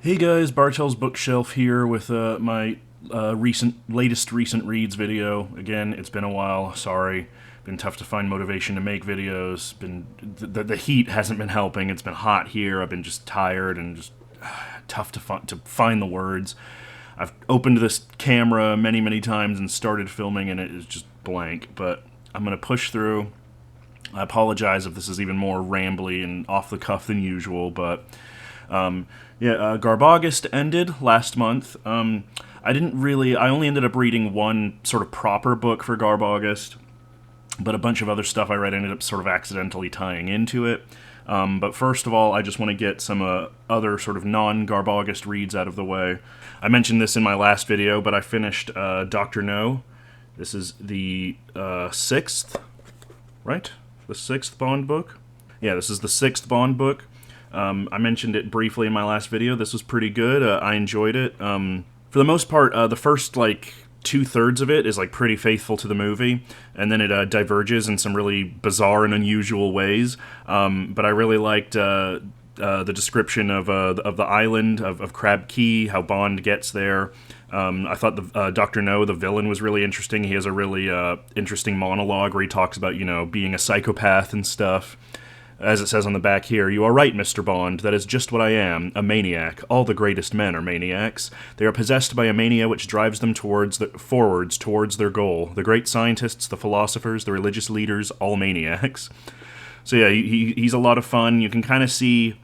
Hey guys, Bartel's Bookshelf here with my latest recent reads video. Again, it's been a while. Sorry, been tough to find motivation to make videos. Been the heat hasn't been helping. It's been hot here. I've been just tired and just tough to find the words. I've opened this camera many times and started filming, and it is just blank. But I'm gonna push through. I apologize if this is even more rambly and off the cuff than usual, but. GarbAugust ended last month. I only ended up reading one sort of proper book for GarbAugust, but a bunch of other stuff I read ended up sort of accidentally tying into it. But first of all, I just want to get some other sort of non-GarbAugust reads out of the way. I mentioned this in my last video, but I finished Dr. No. This is the sixth, right? The sixth Bond book? Yeah, this is the sixth Bond book. I mentioned it briefly in my last video. This was pretty good. I enjoyed it. For the most part, the first, 2/3 of it is, pretty faithful to the movie, and then it diverges in some really bizarre and unusual ways. But I really liked the description of the island, of Crab Key, how Bond gets there. I thought the Dr. No, the villain, was really interesting. He has a really interesting monologue where he talks about, being a psychopath and stuff. As it says on the back here, "You are right, Mr. Bond. That is just what I am, a maniac. All the greatest men are maniacs. They are possessed by a mania which drives them forwards towards their goal. The great scientists, the philosophers, the religious leaders, all maniacs." So yeah, he's a lot of fun. You can kind of see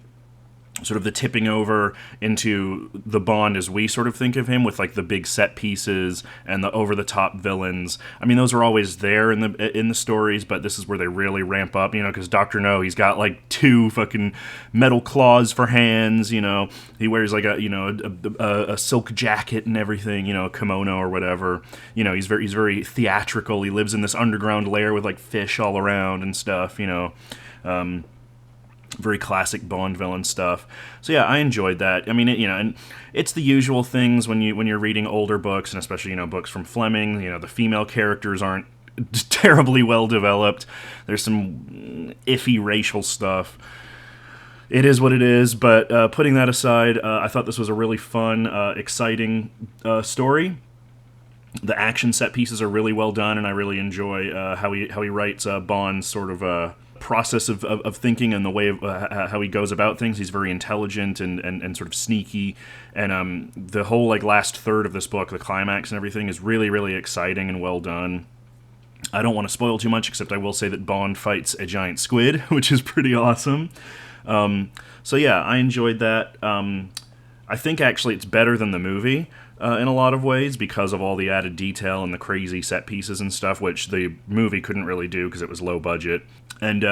sort of the tipping over into the Bond as we sort of think of him, with the big set pieces and the over-the-top villains. I mean, those are always there in the stories, but this is where they really ramp up, because Dr. No, he's got two fucking metal claws for hands, he wears a silk jacket and everything, a kimono or whatever. He's very theatrical. He lives in this underground lair with fish all around and stuff, very classic Bond villain stuff. So yeah, I enjoyed that. I mean, and it's the usual things when you're reading older books, and especially books from Fleming. The female characters aren't terribly well developed. There's some iffy racial stuff. It is what it is. But putting that aside, I thought this was a really fun, exciting story. The action set pieces are really well done, and I really enjoy how he writes Bond's sort of process of thinking, and the way of how he goes about things. He's very intelligent and sort of sneaky, and the whole last third of this book, the climax and everything, is really exciting and well done. I don't want to spoil too much, except I will say that Bond fights a giant squid, which is pretty awesome. So yeah, I enjoyed that. I think actually it's better than the movie in a lot of ways, because of all the added detail and the crazy set pieces and stuff, which the movie couldn't really do because it was low budget. And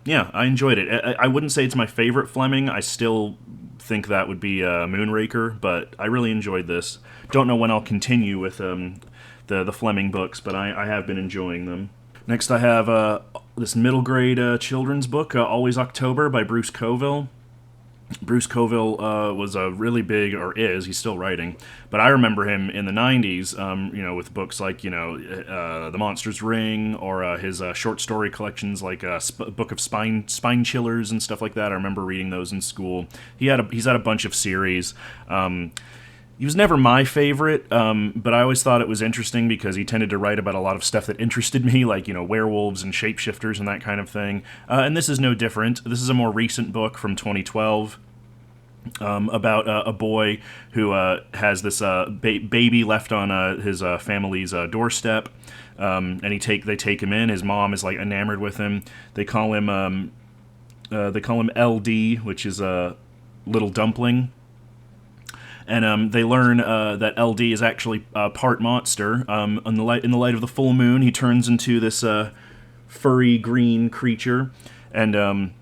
yeah, I enjoyed it. I wouldn't say it's my favorite Fleming. I still think that would be Moonraker, but I really enjoyed this. Don't know when I'll continue with the Fleming books, but I have been enjoying them. Next I have this middle grade children's book, Always October, by Bruce Coville. Bruce Coville was a really big, or is, he's still writing, but I remember him in the 90s, with books like, The Monster's Ring, or his short story collections like Book of Spine Chillers and stuff like that. I remember reading those in school. He's had a bunch of series. He was never my favorite, but I always thought it was interesting because he tended to write about a lot of stuff that interested me, like, werewolves and shapeshifters and that kind of thing. And this is no different. This is a more recent book from 2012 about a boy who has this baby left on his family's doorstep, and they take him in. His mom is enamored with him. They call him LD, which is a little dumpling. And they learn that LD is actually part monster. In the light of the full moon, he turns into this furry green creature, and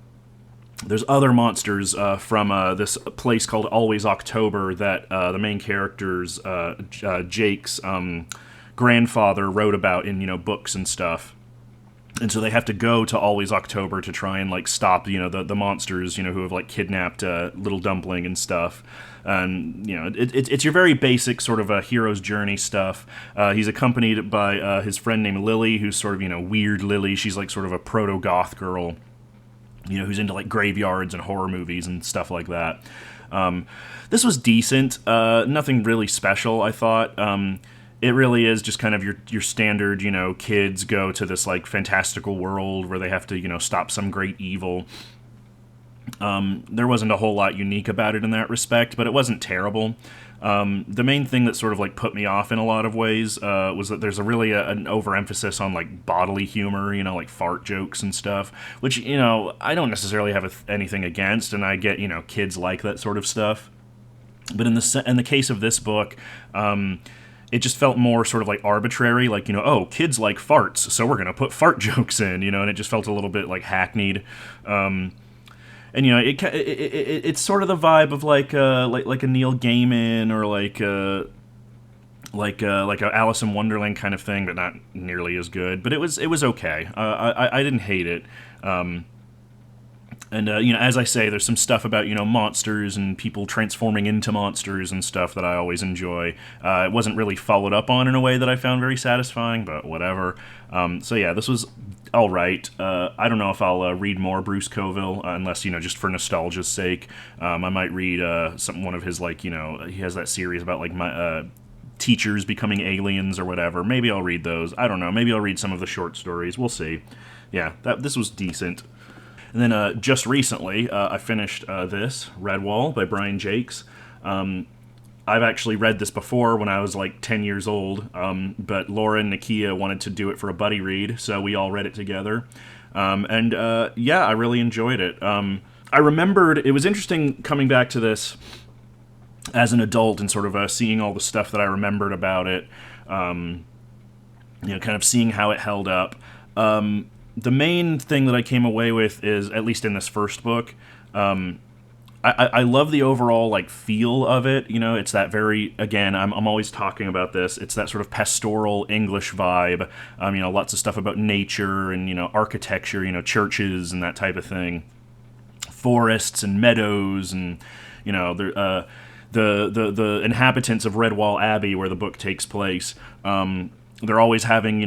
there's other monsters from this place called Always October that the main character's Jake's grandfather wrote about in books and stuff. And so they have to go to Always October to try and stop the monsters who have kidnapped Little Dumpling and stuff. And it's your very basic sort of a hero's journey stuff. He's accompanied by his friend named Lily, who's sort of weird Lily. She's sort of a proto goth girl, who's into graveyards and horror movies and stuff like that. This was decent. Nothing really special, I thought. It really is just kind of your standard, kids go to this like fantastical world where they have to, stop some great evil. There wasn't a whole lot unique about it in that respect, but it wasn't terrible. The main thing that sort of like put me off in a lot of ways was that there's an overemphasis on like bodily humor, like fart jokes and stuff, which I don't necessarily have anything against, and I get kids like that sort of stuff. But in the case of this book, it just felt more sort of like arbitrary, like oh, kids like farts, so we're gonna put fart jokes in, and it just felt a little bit like hackneyed. And it's sort of the vibe of like a Neil Gaiman or like a Alice in Wonderland kind of thing, but not nearly as good. But it was okay. I didn't hate it. And as I say, there's some stuff about monsters and people transforming into monsters and stuff that I always enjoy. It wasn't really followed up on in a way that I found very satisfying, but whatever. So yeah, this was all right. I don't know if I'll read more Bruce Coville unless just for nostalgia's sake. I might read one of his he has that series about like my teachers becoming aliens or whatever. Maybe I'll read those. I don't know. Maybe I'll read some of the short stories. We'll see. Yeah, this was decent. And then just recently, I finished this, Redwall by Brian Jacques. I've actually read this before when I was like 10 years old, but Laura and Nakia wanted to do it for a buddy read, so we all read it together. Yeah, I really enjoyed it. I remembered, it was interesting coming back to this as an adult and sort of seeing all the stuff that I remembered about it, kind of seeing how it held up. The main thing that I came away with is, at least in this first book, I love the overall like feel of it. It's that very, again, I'm always talking about this. It's that sort of pastoral English vibe. Lots of stuff about nature and architecture, churches and that type of thing, forests and meadows, and the inhabitants of Redwall Abbey, where the book takes place. They're always having,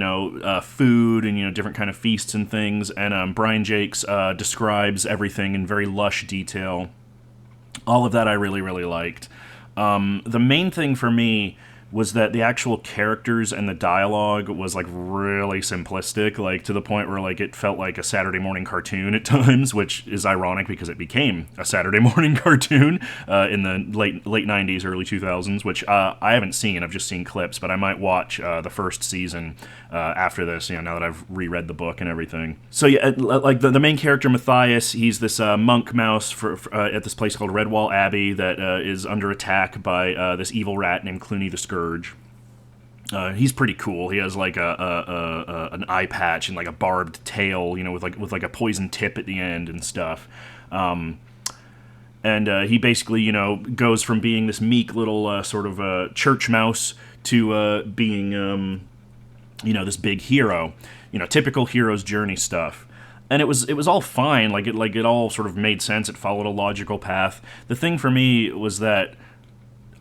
food and, different kind of feasts and things. And Brian Jacques describes everything in very lush detail. All of that I really, really liked. The main thing for me was that the actual characters and the dialogue was like really simplistic, like to the point where like it felt like a Saturday morning cartoon at times, which is ironic because it became a Saturday morning cartoon in the late 90s, early 2000s, which I haven't seen. I've just seen clips, but I might watch the first season after this, now that I've reread the book and everything. So yeah, like the main character Matthias, he's this monk mouse at this place called Redwall Abbey that is under attack by this evil rat named Clooney the Scourge. He's pretty cool. He has like an eye patch and like a barbed tail, with like a poison tip at the end and stuff. And he basically, goes from being this meek little sort of church mouse to being, this big hero. Typical hero's journey stuff. And it was all fine. Like it all sort of made sense. It followed a logical path. The thing for me was that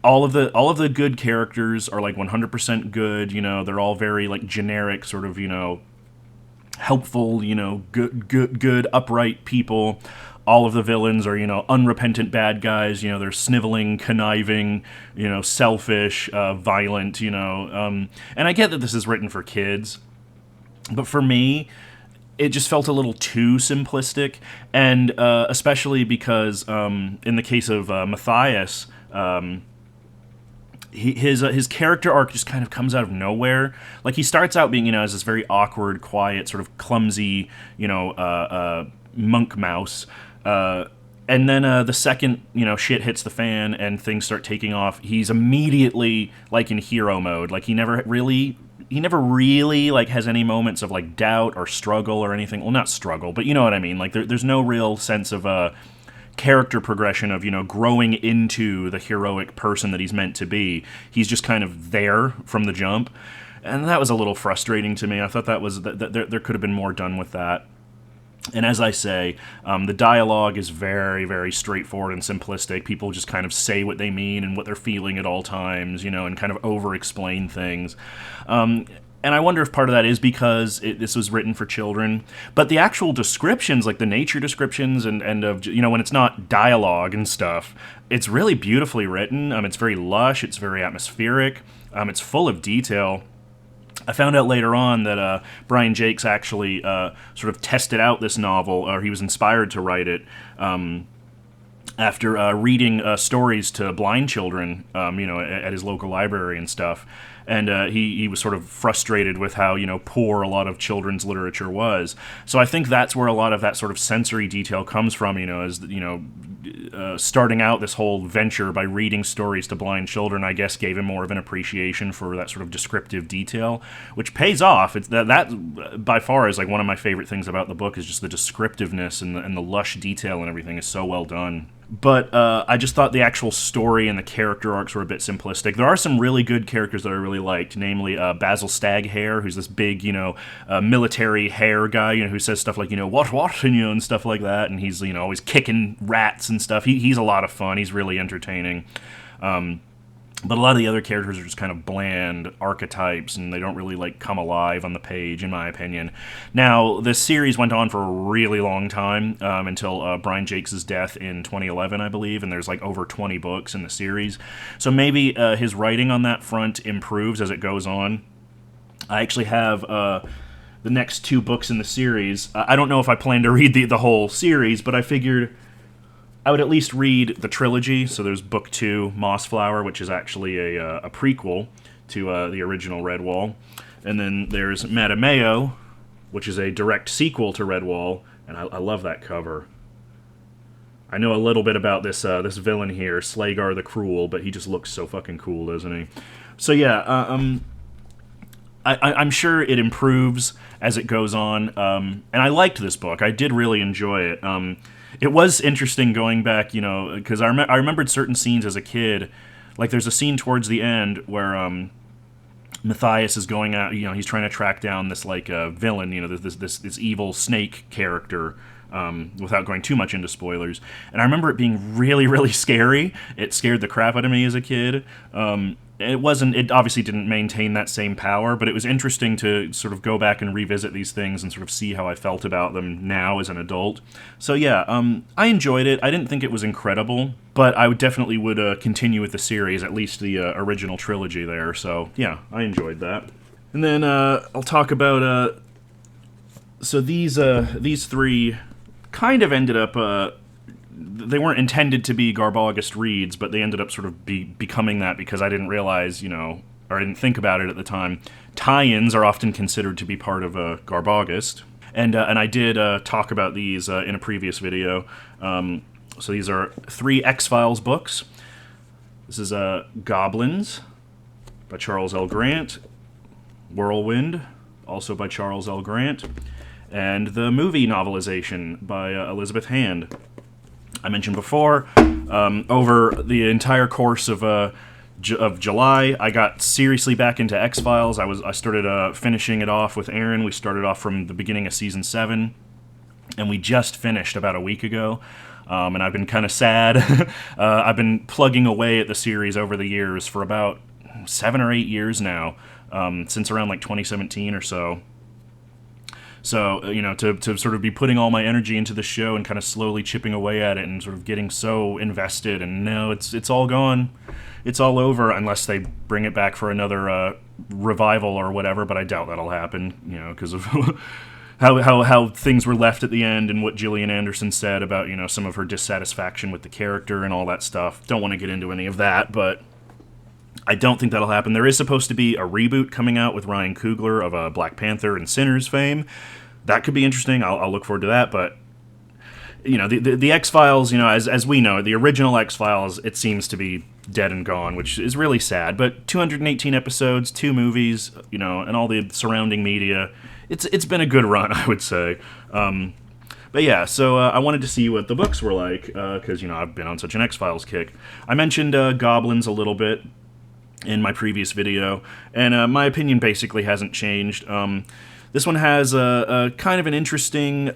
all of the good characters are like 100% good. They're all very like generic, sort of helpful, good upright people. All of the villains are unrepentant bad guys. They're sniveling, conniving, selfish, violent. And I get that this is written for kids, but for me, it just felt a little too simplistic, and especially because in the case of Matthias. His character arc just kind of comes out of nowhere. Like, he starts out being, as this very awkward, quiet, sort of clumsy, monk mouse. And then the second, shit hits the fan and things start taking off, he's immediately, like, in hero mode. Like, he never really, like, has any moments of, like, doubt or struggle or anything. Well, not struggle, but you know what I mean. Like, there's no real sense of character progression of growing into the heroic person that he's meant to be. He's just kind of there from the jump, and that was a little frustrating to me. I thought that there could have been more done with that. And as I say, the dialogue is very, very straightforward and simplistic. People just kind of say what they mean and what they're feeling at all times, and kind of over-explain things. And I wonder if part of that is because this was written for children. But the actual descriptions, like the nature descriptions and of, when it's not dialogue and stuff, it's really beautifully written. It's very lush. It's very atmospheric. It's full of detail. I found out later on that Brian Jacques actually sort of tested out this novel, or he was inspired to write it after reading stories to blind children, at his local library and stuff. And he was sort of frustrated with how, poor a lot of children's literature was. So I think that's where a lot of that sort of sensory detail comes from, as, starting out this whole venture by reading stories to blind children, I guess gave him more of an appreciation for that sort of descriptive detail, which pays off. It's that by far is like one of my favorite things about the book, is just the descriptiveness and the lush detail and everything is so well done. But I just thought the actual story and the character arcs were a bit simplistic. There are some really good characters that I really liked, namely Basil Staghair, who's this big, military hair guy, who says stuff like, what, and stuff like that, and he's, always kicking rats and stuff. He's a lot of fun. He's really entertaining. But a lot of the other characters are just kind of bland archetypes, and they don't really, come alive on the page, in my opinion. Now, this series went on for a really long time, until Brian Jacques' death in 2011, I believe, and there's, over 20 books in the series. So maybe his writing on that front improves as it goes on. I actually have the next 2 books in the series. I don't know if I plan to read the whole series, but I figured I would at least read the trilogy. So there's book 2, Mossflower, which is actually a prequel to the original Redwall. And then there's Madameo, which is a direct sequel to Redwall, and I love that cover. I know a little bit about this villain here, Slagar the Cruel, but he just looks so fucking cool, doesn't he? So yeah, I'm sure it improves as it goes on, and I liked this book. I did really enjoy it. It was interesting going back, because I remembered certain scenes as a kid. Like, there's a scene towards the end where Matthias is going out, he's trying to track down this, villain, this evil snake character, without going too much into spoilers. And I remember it being really, really scary. It scared the crap out of me as a kid. It obviously didn't maintain that same power, but it was interesting to sort of go back and revisit these things and sort of see how I felt about them now as an adult. So yeah, I enjoyed it. I didn't think it was incredible, but I definitely would continue with the series, at least the original trilogy there. So yeah, I enjoyed that. And then I'll talk about so these 3 kind of ended up. They weren't intended to be GarbAugust reads, but they ended up sort of becoming that because I didn't realize, or I didn't think about it at the time. Tie-ins are often considered to be part of GarbAugust, and I did talk about these in a previous video. So these are 3 X-Files books. This is Goblins by Charles L. Grant, Whirlwind, also by Charles L. Grant, and the movie novelization by Elizabeth Hand. I mentioned before, over the entire course of July, I got seriously back into X-Files. I started finishing it off with Aaron. We started off from the beginning of Season 7, and we just finished about a week ago. And I've been kind of sad. I've been plugging away at the series over the years for about 7 or 8 years now, since around 2017 or so. So, to sort of be putting all my energy into the show and kind of slowly chipping away at it and sort of getting so invested, and no, it's all gone. It's all over unless they bring it back for another revival or whatever, but I doubt that'll happen, because of how things were left at the end and what Gillian Anderson said about, some of her dissatisfaction with the character and all that stuff. Don't want to get into any of that, but I don't think that'll happen. There is supposed to be a reboot coming out with Ryan Coogler of Black Panther and Sinners fame. That could be interesting. I'll look forward to that. But the X-Files, as we know, the original X-Files, it seems to be dead and gone, which is really sad. But 218 episodes, 2 movies, and all the surrounding media, it's been a good run, I would say. But yeah, so I wanted to see what the books were like, because I've been on such an X-Files kick. I mentioned Goblins a little bit in my previous video, and my opinion basically hasn't changed. This one has a kind of an interesting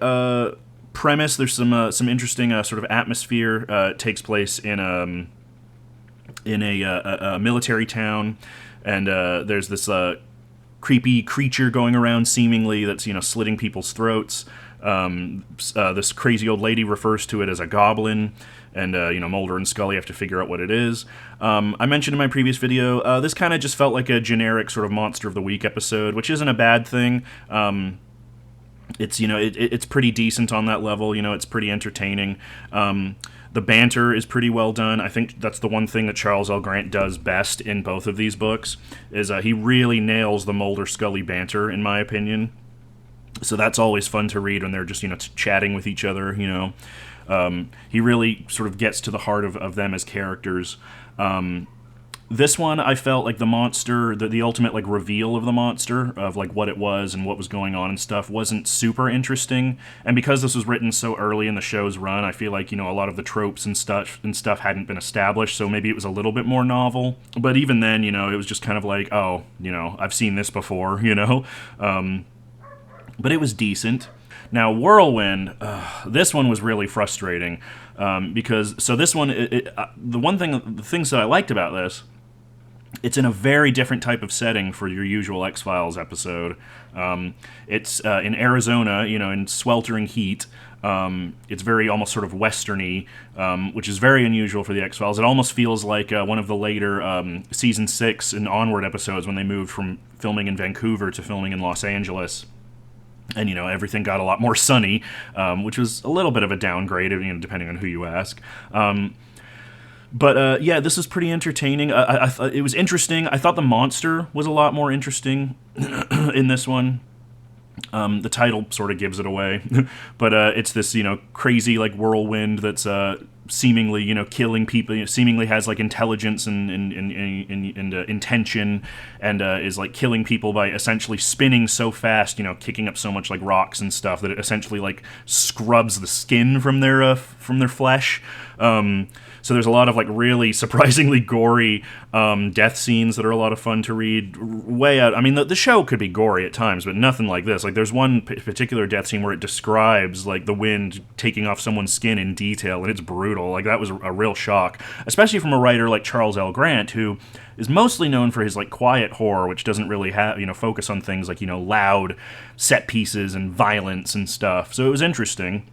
premise. There's some interesting sort of atmosphere. It takes place in a military town, and there's this creepy creature going around seemingly that's, slitting people's throats. This crazy old lady refers to it as a goblin, and, Mulder and Scully have to figure out what it is. I mentioned in my previous video, this kind of just felt like a generic sort of Monster of the Week episode, which isn't a bad thing. It's, it's pretty decent on that level, it's pretty entertaining. The banter is pretty well done. I think that's the one thing that Charles L. Grant does best in both of these books, is he really nails the Mulder-Scully banter, in my opinion. So that's always fun to read when they're just, chatting with each other, He really sort of gets to the heart of them as characters. This one, I felt like the monster, the ultimate, like, reveal of the monster, of, like, what it was and what was going on and stuff, wasn't super interesting. And because this was written so early in the show's run, I feel like, a lot of the tropes and stuff hadn't been established, so maybe it was a little bit more novel. But even then, it was just kind of like, oh, I've seen this before, But it was decent. Now, Whirlwind, this one was really frustrating, because, so this one, the things that I liked about this, it's in a very different type of setting for your usual X-Files episode. It's in Arizona, in sweltering heat. It's very almost sort of westerny, which is very unusual for the X-Files. It almost feels like one of the later season 6 and onward episodes when they moved from filming in Vancouver to filming in Los Angeles. And, everything got a lot more sunny, which was a little bit of a downgrade, depending on who you ask. But this is pretty entertaining. It was interesting. I thought the monster was a lot more interesting in this one. The title sort of gives it away. But it's this, crazy, like, whirlwind that's seemingly, killing people, seemingly has, like, intelligence and intention, and is, like, killing people by essentially spinning so fast, kicking up so much, like, rocks and stuff that it essentially, like, scrubs the skin from their flesh. So there's a lot of, like, really surprisingly gory death scenes that are a lot of fun to read. Way out. I mean, the show could be gory at times, but nothing like this. Like, there's one particular death scene where it describes, like, the wind taking off someone's skin in detail, and it's brutal. Like, that was a real shock, especially from a writer like Charles L. Grant, who is mostly known for his, like, quiet horror, which doesn't really have, focus on things like, loud set pieces and violence and stuff. So it was interesting.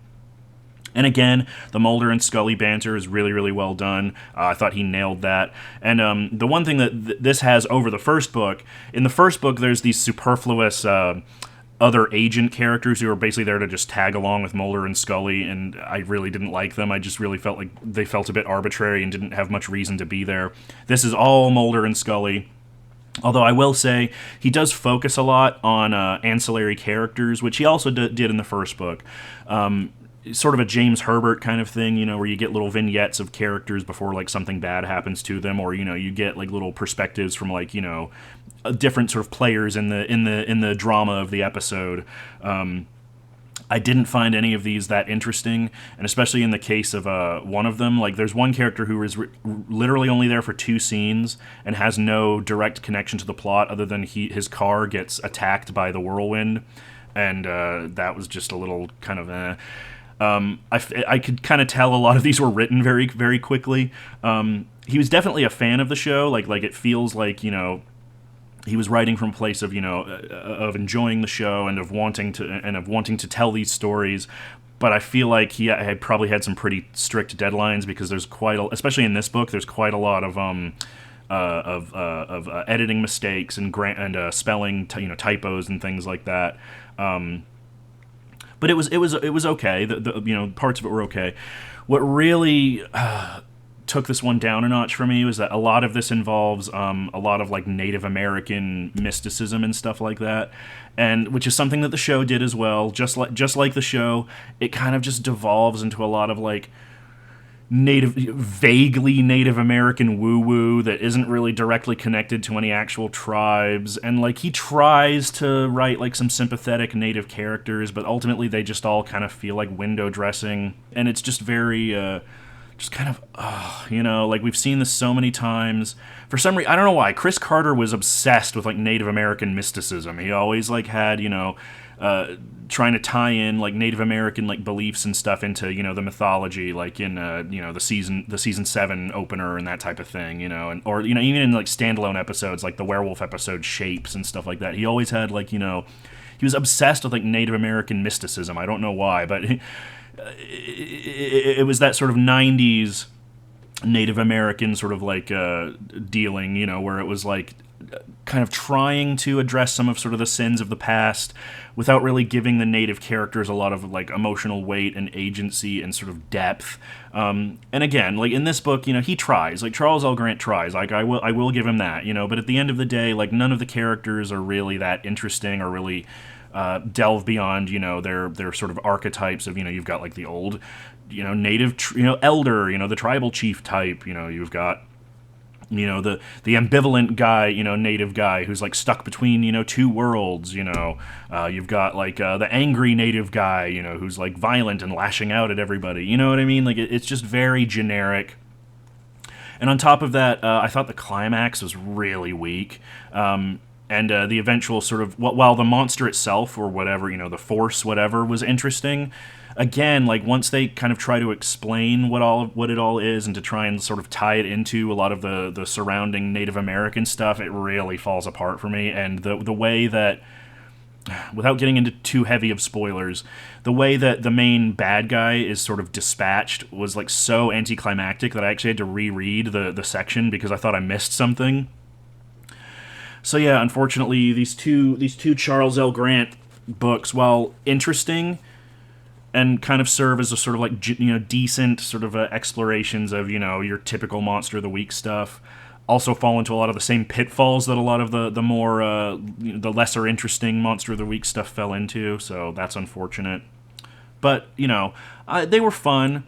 And again, the Mulder and Scully banter is really, really well done. I thought he nailed that. And the one thing that this has over the first book, in the first book, there's these superfluous other agent characters who are basically there to just tag along with Mulder and Scully, and I really didn't like them. I just really felt like they felt a bit arbitrary and didn't have much reason to be there. This is all Mulder and Scully. Although I will say, he does focus a lot on ancillary characters, which he also did in the first book. Sort of a James Herbert kind of thing, where you get little vignettes of characters before, like, something bad happens to them, or, you get, like, little perspectives from, like, different sort of players in the drama of the episode. I didn't find any of these that interesting, and especially in the case of one of them, like, there's one character who is literally only there for 2 scenes and has no direct connection to the plot other than his car gets attacked by the whirlwind, and that was just a little kind of I could kind of tell a lot of these were written very, very quickly. He was definitely a fan of the show. Like it feels like, he was writing from a place of, of enjoying the show and of wanting to tell these stories. But I feel like he had probably had some pretty strict deadlines, because there's especially in this book, there's quite a lot of editing mistakes and spelling, typos and things like that. But it was okay. The parts of it were okay. What really took this one down a notch for me was that a lot of this involves a lot of, like, Native American mysticism and stuff like that, and which is something that the show did as well. Just like the show, it kind of just devolves into a lot of, like, vaguely Native American woo-woo that isn't really directly connected to any actual tribes, and, like, he tries to write, like, some sympathetic Native characters, but ultimately they just all kind of feel like window dressing, and it's just very, just kind of, like, we've seen this so many times. For some reason, I don't know why, Chris Carter was obsessed with, like, Native American mysticism. He always, like, had, trying to tie in like Native American like beliefs and stuff into, you know, the mythology, like in you know, the season 7 opener and that type of thing, you know, and or, you know, even in like standalone episodes like the werewolf episode Shapes and stuff like that. He always had like, you know, he was obsessed with like Native American mysticism. I don't know why, but it was that sort of 90s Native American sort of like dealing, you know, where it was like kind of trying to address some of sort of the sins of the past without really giving the native characters a lot of like emotional weight and agency and sort of depth. And again, like in this book, you know, he tries. Like Charles L. Grant tries. Like I will give him that, you know. But at the end of the day, like none of the characters are really that interesting or really delve beyond, you know, their sort of archetypes of, you know, you've got like the old, you know, native, you know, elder, you know, the tribal chief type, you know, you've got, you know, the ambivalent guy, you know, native guy who's like stuck between, you know, two worlds, you know, you've got like the angry native guy, you know, who's like violent and lashing out at everybody, you know what I mean? Like it's just very generic. And on top of that, I thought the climax was really weak. And the eventual sort of, while the monster itself or whatever, you know, the force, whatever, was interesting, again, like once they kind of try to explain what it all is and to try and sort of tie it into a lot of the surrounding Native American stuff, it really falls apart for me. And the way that, without getting into too heavy of spoilers, the way that the main bad guy is sort of dispatched was like so anticlimactic that I actually had to reread the section because I thought I missed something. So yeah, unfortunately, these two Charles L. Grant books, while interesting and kind of serve as a sort of like, you know, decent sort of explorations of, you know, your typical Monster of the Week stuff, also fall into a lot of the same pitfalls that a lot of the more you know, the lesser interesting Monster of the Week stuff fell into. So that's unfortunate. But you know, they were fun.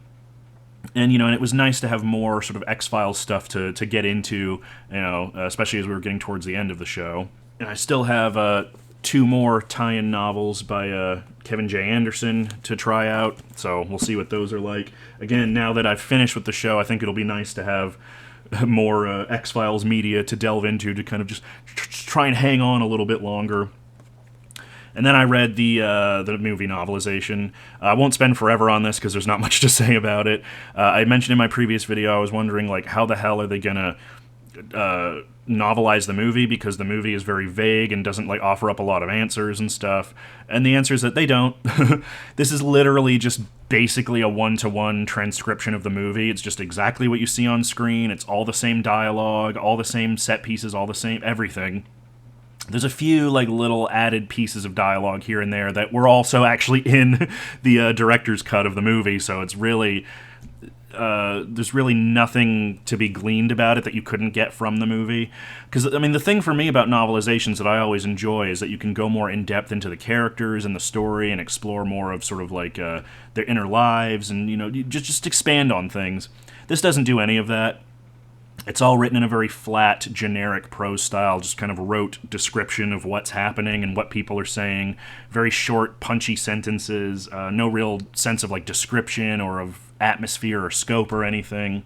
And, you know, and it was nice to have more sort of X-Files stuff to get into, you know, especially as we were getting towards the end of the show. And I still have 2 more tie-in novels by Kevin J. Anderson to try out, so we'll see what those are like. Again, now that I've finished with the show, I think it'll be nice to have more X-Files media to delve into to kind of just try and hang on a little bit longer. And then I read the movie novelization. I won't spend forever on this because there's not much to say about it. I mentioned in my previous video I was wondering, like, how the hell are they gonna novelize the movie, because the movie is very vague and doesn't like offer up a lot of answers and stuff. And the answer is that they don't. This is literally just basically a one-to-one transcription of the movie. It's just exactly what you see on screen. It's all the same dialogue, all the same set pieces, all the same everything. There's a few like little added pieces of dialogue here and there that were also actually in the director's cut of the movie, so it's really there's really nothing to be gleaned about it that you couldn't get from the movie. Because I mean, the thing for me about novelizations that I always enjoy is that you can go more in depth into the characters and the story and explore more of sort of like their inner lives and, you know, just expand on things. This doesn't do any of that. It's all written in a very flat, generic prose style, just kind of rote description of what's happening and what people are saying. Very short, punchy sentences, no real sense of like description or of atmosphere or scope or anything.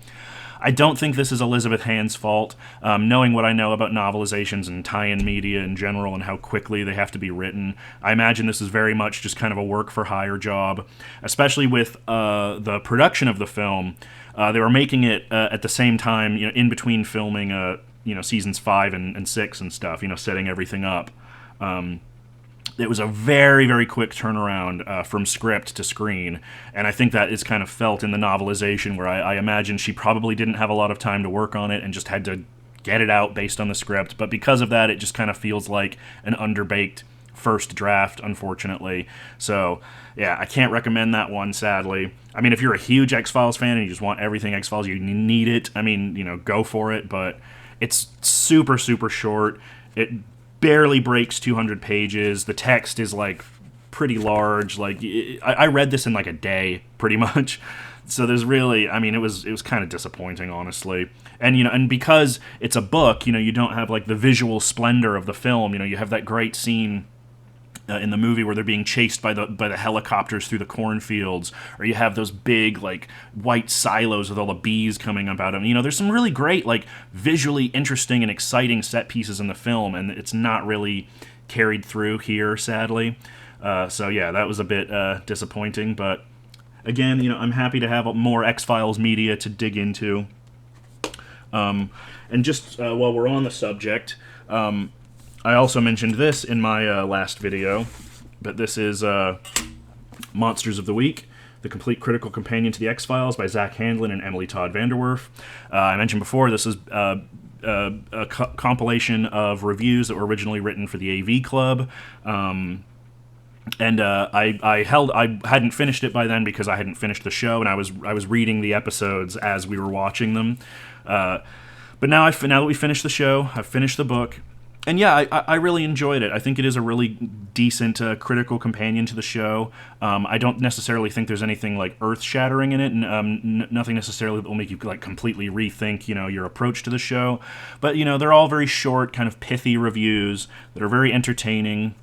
I don't think this is Elizabeth Hand's fault. Knowing what I know about novelizations and tie-in media in general and how quickly they have to be written, I imagine this is very much just kind of a work-for-hire job, especially with the production of the film. They were making it at the same time, you know, in between filming, you know, seasons 5 and 6 and stuff, you know, setting everything up. It was a very, very quick turnaround from script to screen, and I think that is kind of felt in the novelization, where I imagine she probably didn't have a lot of time to work on it and just had to get it out based on the script. But because of that, it just kind of feels like an underbaked first draft, unfortunately. So, yeah, I can't recommend that one, sadly. I mean, if you're a huge X-Files fan and you just want everything X-Files, you need it. I mean, you know, go for it, but it's super, super short. It barely breaks 200 pages. The text is, like, pretty large. Like, I read this in, like, a day, pretty much. So there's really, I mean, it was kind of disappointing, honestly. And, you know, and because it's a book, you know, you don't have, like, the visual splendor of the film. You know, you have that great scene in the movie where they're being chased by the helicopters through the cornfields, or you have those big like white silos with all the bees coming up out of them. You know, there's some really great like visually interesting and exciting set pieces in the film, and it's not really carried through here, sadly. So yeah, that was a bit disappointing, but again, I'm happy to have more X-Files media to dig into. And just while we're on the subject, I also mentioned this in my last video, but this is Monsters of the Week, the complete critical companion to the X-Files by Zack Handlen and Emily Todd VanDerWerff. I mentioned before, this is a compilation of reviews that were originally written for the AV Club. And I hadn't finished it by then because I hadn't finished the show, and I was reading the episodes as we were watching them. But now that we finished the show, I've finished the book, and yeah, I really enjoyed it. I think it is a really decent critical companion to the show. I don't necessarily think there's anything like earth-shattering in it, and nothing necessarily that will make you like completely rethink your approach to the show. But they're all very short, kind of pithy reviews that are very entertaining.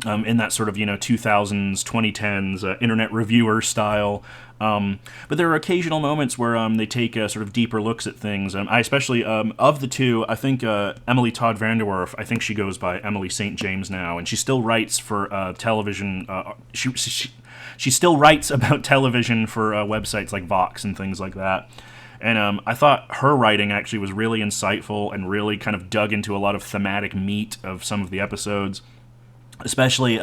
In that sort of 2000s, 2010s internet reviewer style. But there are occasional moments where they take sort of deeper looks at things. I especially, of the two, I think Emily Todd VanDerWerff, I think she goes by Emily St. James now, and she still writes for television. She still writes about television for websites like Vox and things like that. And I thought her writing actually was really insightful and really kind of dug into a lot of thematic meat of some of the episodes. Especially,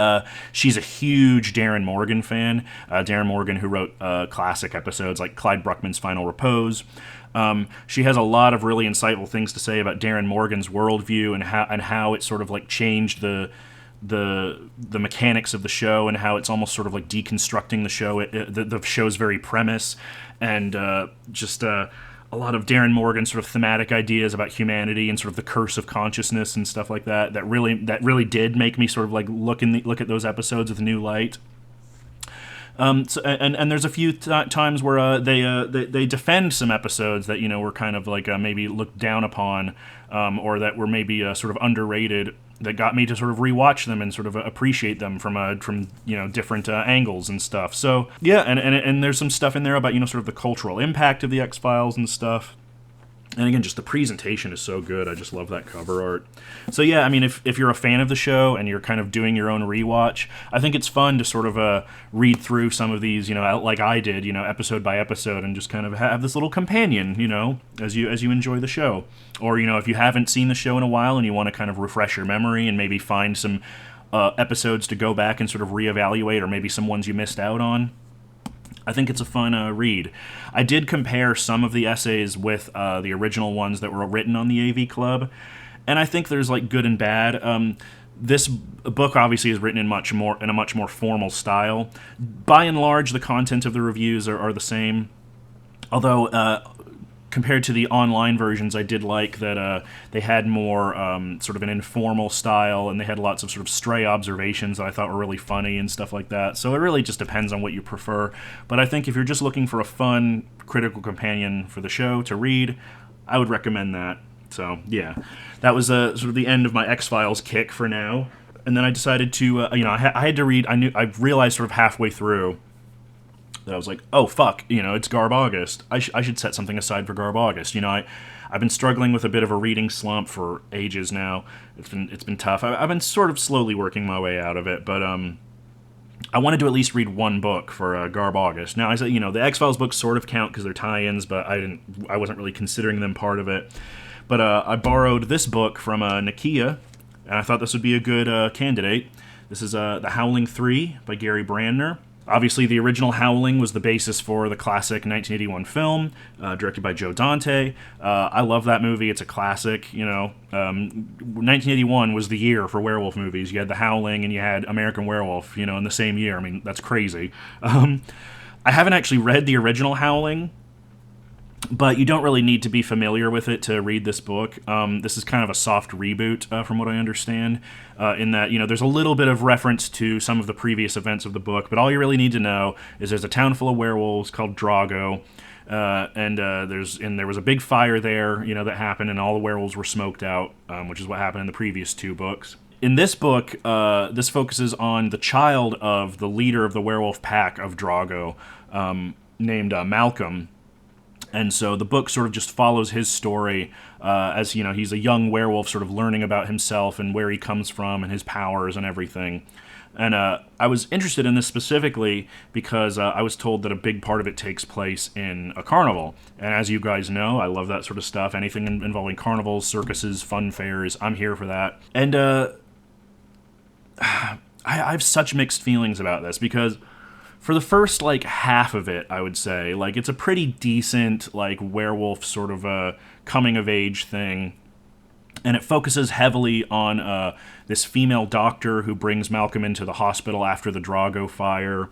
she's a huge Darren Morgan fan. Darren Morgan, who wrote classic episodes like Clyde Bruckman's Final Repose. She has a lot of really insightful things to say about Darren Morgan's worldview and how it sort of like changed the mechanics of the show, and how it's almost sort of like deconstructing the show, the show's very premise, and just a lot of Darren Morgan's sort of thematic ideas about humanity and sort of the curse of consciousness and stuff like that. That really did make me sort of like look at those episodes with a new light. So, and there's a few times where they defend some episodes that were kind of like maybe looked down upon, or that were maybe sort of underrated. That got me to sort of rewatch them and sort of appreciate them from different angles and stuff. So yeah, and there's some stuff in there about sort of the cultural impact of the X-Files and stuff. And again, just the presentation is so good. I just love that cover art. So yeah, I mean, if you're a fan of the show and you're kind of doing your own rewatch, I think it's fun to sort of read through some of these, like I did, episode by episode, and just kind of have this little companion, as you enjoy the show. Or if you haven't seen the show in a while and you want to kind of refresh your memory and maybe find some episodes to go back and sort of reevaluate, or maybe some ones you missed out on, I think it's a fun read. I did compare some of the essays with the original ones that were written on the AV Club, and I think there's like good and bad. This book obviously is written in a much more formal style. By and large, the content of the reviews are the same, although compared to the online versions, I did like that they had more sort of an informal style, and they had lots of sort of stray observations that I thought were really funny and stuff like that. So it really just depends on what you prefer. But I think if you're just looking for a fun critical companion for the show to read, I would recommend that. So yeah, that was sort of the end of my X-Files kick for now. And then I decided to, I had to read. I realized sort of halfway through that I was like, oh fuck, it's GarbAugust. I should set something aside for GarbAugust. I've been struggling with a bit of a reading slump for ages now. It's been tough. I've been sort of slowly working my way out of it, but I wanted to at least read one book for GarbAugust. Now I said, the X-Files books sort of count because they're tie-ins, but I wasn't really considering them part of it. But I borrowed this book from Nakia, and I thought this would be a good candidate. This is The Howling 3 by Gary Brandner. Obviously, the original Howling was the basis for the classic 1981 film, directed by Joe Dante. I love that movie. It's a classic, 1981 was the year for werewolf movies. You had The Howling and you had American Werewolf, in the same year. I mean, that's crazy. I haven't actually read the original Howling, but you don't really need to be familiar with it to read this book. This is kind of a soft reboot, from what I understand, in that, there's a little bit of reference to some of the previous events of the book, but all you really need to know is there's a town full of werewolves called Drago, and there was a big fire there, that happened, and all the werewolves were smoked out, which is what happened in the previous two books. In this book, this focuses on the child of the leader of the werewolf pack of Drago, named Malcolm. And so the book sort of just follows his story as, he's a young werewolf sort of learning about himself and where he comes from and his powers and everything. And I was interested in this specifically because I was told that a big part of it takes place in a carnival. And as you guys know, I love that sort of stuff. Anything involving carnivals, circuses, fun fairs, I'm here for that. And I have such mixed feelings about this because for the first, like, half of it, I would say, like, it's a pretty decent, like, werewolf sort of a coming-of-age thing. And it focuses heavily on this female doctor who brings Malcolm into the hospital after the Drago fire,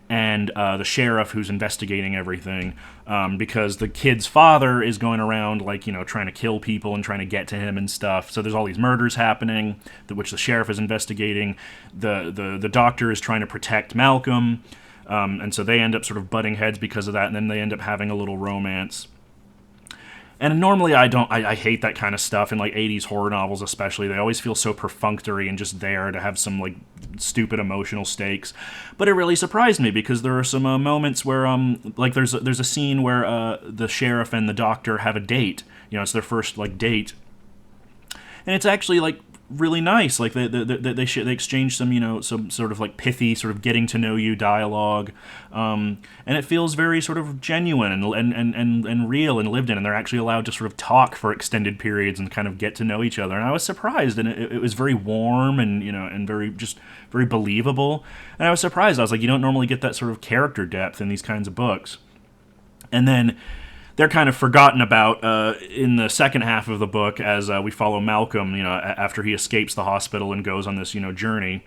and the sheriff who's investigating everything, because the kid's father is going around, like, you know, trying to kill people and trying to get to him and stuff. So there's all these murders happening, which the sheriff is investigating. The doctor is trying to protect Malcolm, and so they end up sort of butting heads because of that, and then they end up having a little romance. And normally I hate that kind of stuff in, like, 80s horror novels especially. They always feel so perfunctory and just there to have some, like, stupid emotional stakes. But it really surprised me because there are some moments where, like, there's a scene where the sheriff and the doctor have a date. You know, it's their first, like, date. And it's actually, like, really nice. Like, they exchange some, you know, some sort of, like, pithy sort of getting to know you dialogue, and it feels very sort of genuine and real and lived in, and they're actually allowed to sort of talk for extended periods and kind of get to know each other. And I was surprised, and it was very warm and, you know, and very believable. And I was surprised. I was like, you don't normally get that sort of character depth in these kinds of books. And then they're kind of forgotten about in the second half of the book as we follow Malcolm, you know, after he escapes the hospital and goes on this, you know, journey.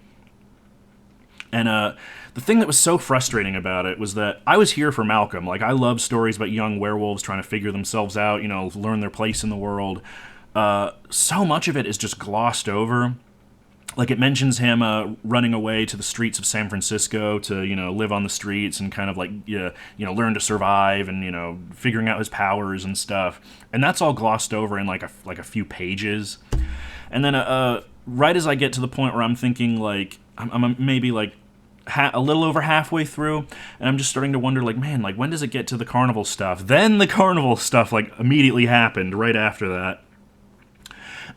And the thing that was so frustrating about it was that I was here for Malcolm. Like, I love stories about young werewolves trying to figure themselves out, you know, learn their place in the world. So much of it is just glossed over. Like, it mentions him running away to the streets of San Francisco to, you know, live on the streets and kind of, like, you know, learn to survive and, you know, figuring out his powers and stuff. And that's all glossed over in, like a few pages. And then right as I get to the point where I'm thinking, like, I'm maybe, like, a little over halfway through, and I'm just starting to wonder, like, man, like, when does it get to the carnival stuff? Then the carnival stuff, like, immediately happened right after that.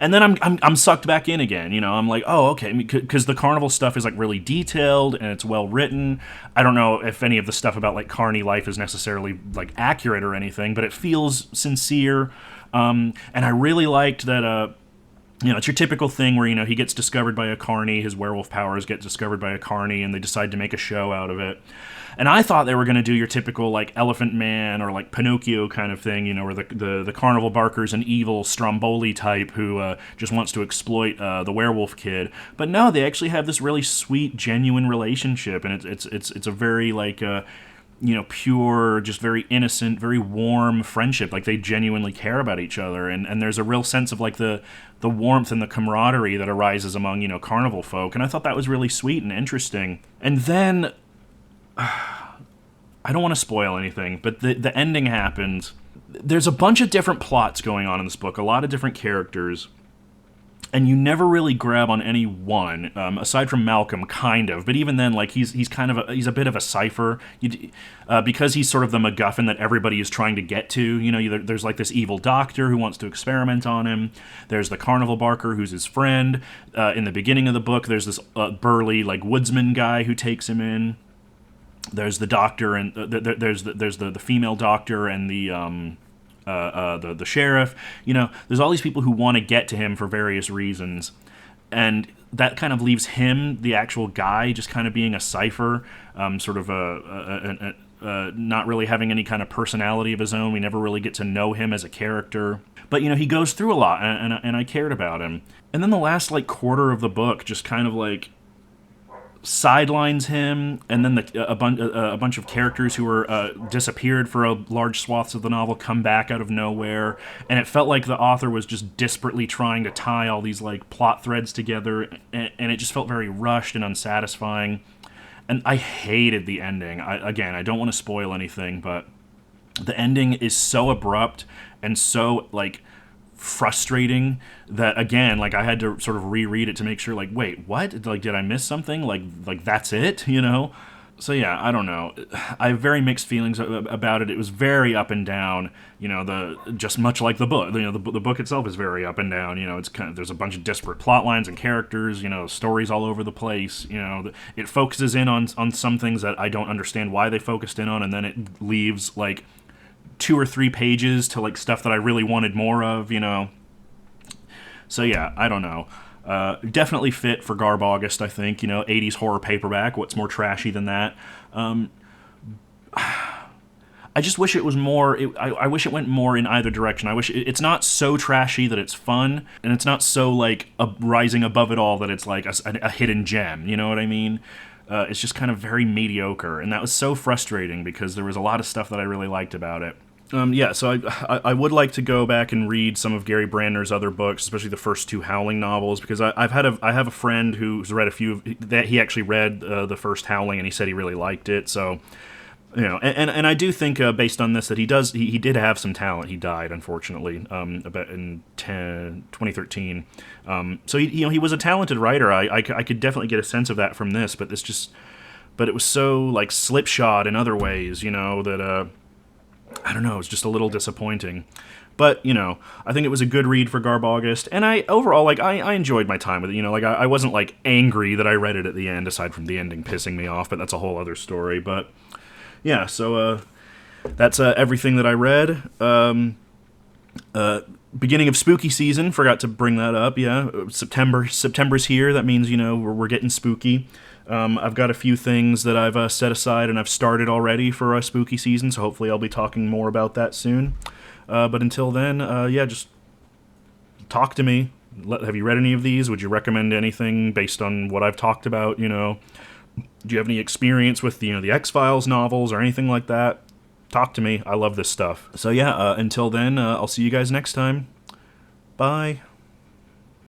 And then I'm sucked back in again, you know. I'm like, oh, okay, because the carnival stuff is, like, really detailed and it's well written. I don't know if any of the stuff about, like, carny life is necessarily, like, accurate or anything, but it feels sincere. And I really liked that. You know, it's your typical thing where, you know, he gets discovered by a carny, his werewolf powers get discovered by a carny, and they decide to make a show out of it. And I thought they were going to do your typical, like, Elephant Man or, like, Pinocchio kind of thing, you know, where the carnival barker's an evil Stromboli type who just wants to exploit the werewolf kid. But no, they actually have this really sweet, genuine relationship, and it's a very, like, you know, pure, just very innocent, very warm friendship. Like, they genuinely care about each other, and there's a real sense of, like, the warmth and the camaraderie that arises among, you know, carnival folk, and I thought that was really sweet and interesting. And then, I don't want to spoil anything, but the ending happens. There's a bunch of different plots going on in this book, a lot of different characters, and you never really grab on any one, aside from Malcolm, kind of. But even then, like, he's kind of he's a bit of a cipher, because he's sort of the MacGuffin that everybody is trying to get to. You know, there's, like, this evil doctor who wants to experiment on him. There's the carnival barker who's his friend. In the beginning of the book, there's this burly, like, woodsman guy who takes him in. There's the doctor and there's the female doctor and the sheriff. You know, there's all these people who want to get to him for various reasons, and that kind of leaves him, the actual guy, just kind of being a cipher, sort of not really having any kind of personality of his own. We never really get to know him as a character, but, you know, he goes through a lot, and I cared about him. And then the last, like, quarter of the book just kind of, like, sidelines him, and then a bunch of characters who were disappeared for a large swaths of the novel come back out of nowhere, and it felt like the author was just desperately trying to tie all these, like, plot threads together, and it just felt very rushed and unsatisfying, and I hated the ending. I don't want to spoil anything, but the ending is so abrupt and so, like, frustrating that, again, like, I had to sort of reread it to make sure, like, wait, what? Like, did I miss something? Like that's it, you know? So yeah, I don't know. I have very mixed feelings about it. It was very up and down. You know, just much like the book. You know, the book itself is very up and down. You know, it's kind of, there's a bunch of disparate plot lines and characters. You know, stories all over the place. You know, it focuses in on some things that I don't understand why they focused in on, and then it leaves like 2 or 3 pages to like stuff that I really wanted more of. You know. So yeah, I don't know. Definitely fit for GarbAugust, I think. You know, 80s horror paperback. What's more trashy than that? I just wish it was more. I wish it went more in either direction. I wish it's not so trashy that it's fun, and it's not so like rising above it all that it's like a hidden gem. You know what I mean? It's just kind of very mediocre, and that was so frustrating because there was a lot of stuff that I really liked about it. Yeah, so I would like to go back and read some of Gary Brandner's other books, especially the first 2 Howling novels, because I have a friend who's read a few that he actually read the first Howling, and he said he really liked it. So, you know, and I do think based on this that he did have some talent. He died, unfortunately, about in 2013. So he was a talented writer. I could definitely get a sense of that from this, but it was so like slipshod in other ways, you know, that I don't know, it's just a little disappointing. But, you know, I think it was a good read for GarbAugust, and I enjoyed my time with it. You know, like, I wasn't, like, angry that I read it at the end, aside from the ending pissing me off, but that's a whole other story. But, yeah, so, that's everything that I read. Beginning of spooky season, forgot to bring that up, yeah. September's here, that means, you know, we're getting spooky. I've got a few things that I've set aside and I've started already for a spooky season, so hopefully I'll be talking more about that soon. But until then, yeah, just talk to me. Have you read any of these? Would you recommend anything based on what I've talked about? You know, do you have any experience with the X-Files novels or anything like that? Talk to me. I love this stuff. So yeah, until then, I'll see you guys next time. Bye.